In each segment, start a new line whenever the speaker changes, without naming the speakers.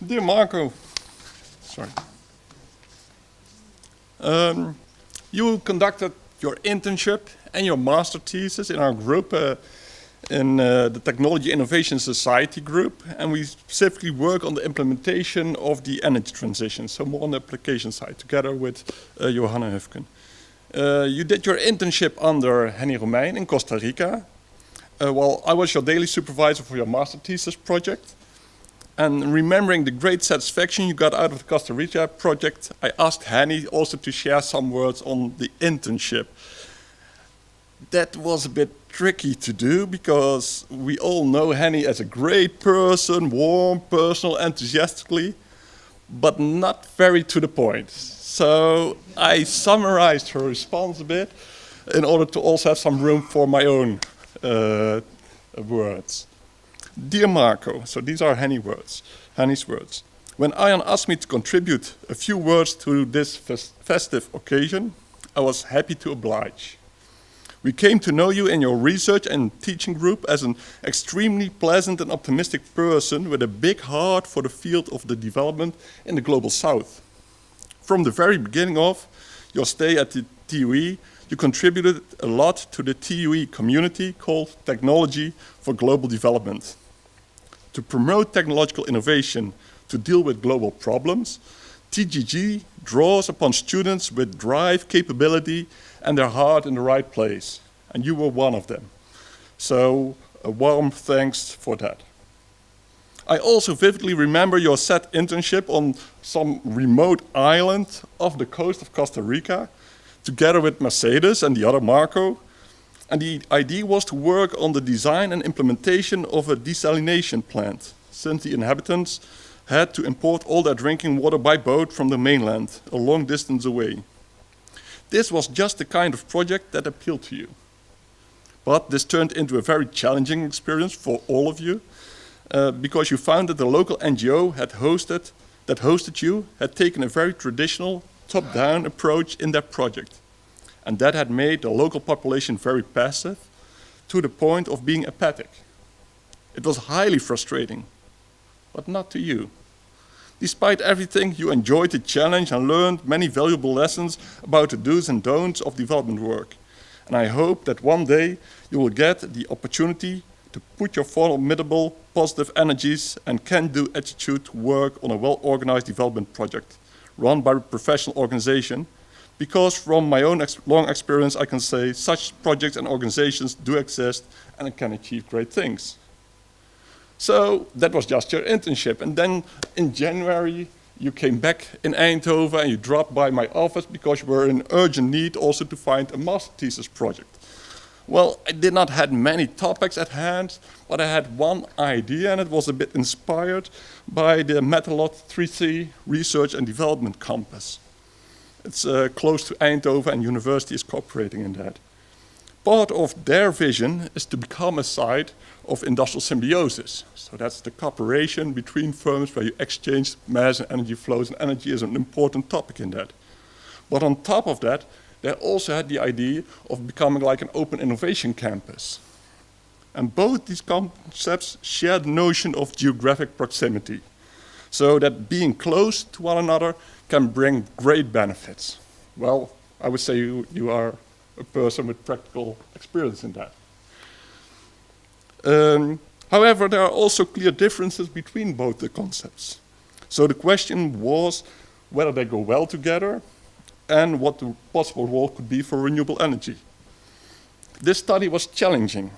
Dear Marco, sorry. You conducted your internship and your master thesis in our group, in the Technology Innovation Society group, and we specifically work on the implementation of the energy transition, so more on the application side, together with Johanna Hufken. You did your internship under Henny Romein in Costa Rica, while I was your daily supervisor for your master thesis project. And remembering the great satisfaction you got out of the Costa Rica project, I asked Henny also to share some words on the internship. That was a bit tricky to do because we all know Henny as a great person, warm, personal, enthusiastically, but not very to the point. So I summarized her response a bit in order to also have some room for my own words. Dear Marco, so these are Henny's words. When Ian asked me to contribute a few words to this festive occasion, I was happy to oblige. We came to know you in your research and teaching group as an extremely pleasant and optimistic person with a big heart for the field of the development in the global south. From the very beginning of your stay at the TUE, you contributed a lot to the TUE community called Technology for Global Development. To promote technological innovation to deal with global problems, TGG draws upon students with drive, capability, and their heart in the right place. And you were one of them. So a warm thanks for that. I also vividly remember your set internship on some remote island off the coast of Costa Rica, together with Mercedes and the other Marco. And the idea was to work on the design and implementation of a desalination plant, since the inhabitants had to import all their drinking water by boat from the mainland, a long distance away. This was just the kind of project that appealed to you. But this turned into a very challenging experience for all of you, because you found that the local NGO that hosted you had taken a very traditional top-down approach in their project. And that had made the local population very passive, to the point of being apathic. It was highly frustrating, but not to you. Despite everything, you enjoyed the challenge and learned many valuable lessons about the do's and don'ts of development work. And I hope that one day you will get the opportunity to put your formidable positive energies and can-do attitude to work on a well-organized development project run by a professional organization, because from my own long experience I can say such projects and organizations do exist and can achieve great things. So that was just your internship, and then in January you came back in Eindhoven and you dropped by my office because you were in urgent need also to find a master thesis project. Well, I did not have many topics at hand, but I had one idea, and it was a bit inspired by the Metalot 3C Research and Development Campus. It's close to Eindhoven, and university is cooperating in that. Part of their vision is to become a site of industrial symbiosis. So that's the cooperation between firms where you exchange mass and energy flows, and energy is an important topic in that. But on top of that, they also had the idea of becoming like an open innovation campus. And both these concepts share the notion of geographic proximity, so that being close to one another can bring great benefits. Well, I would say you are a person with practical experience in that. However, there are also clear differences between both the concepts. So the question was whether they go well together and what the possible role could be for renewable energy. This study was challenging,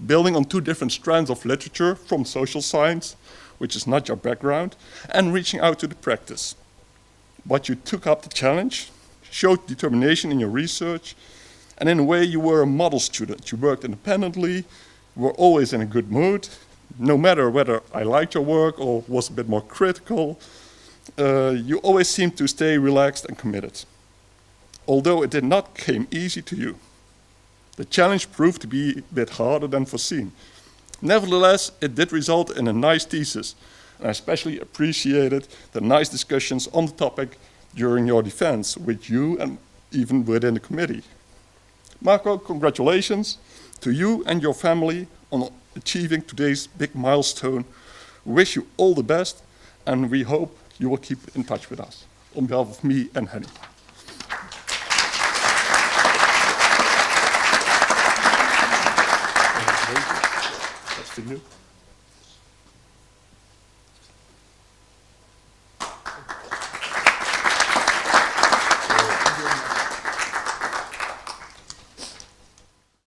building on two different strands of literature from social science, which is not your background, and reaching out to the practice. But you took up the challenge, showed determination in your research, and in a way you were a model student. You worked independently, you were always in a good mood, no matter whether I liked your work or was a bit more critical, you always seemed to stay relaxed and committed. Although it did not come easy to you. The challenge proved to be a bit harder than foreseen. Nevertheless, it did result in a nice thesis, and I especially appreciated the nice discussions on the topic during your defense with you and even within the committee. Marco, congratulations to you and your family on achieving today's big milestone. We wish you all the best, and we hope you will keep in touch with us. On behalf of me and Henny. That's for you.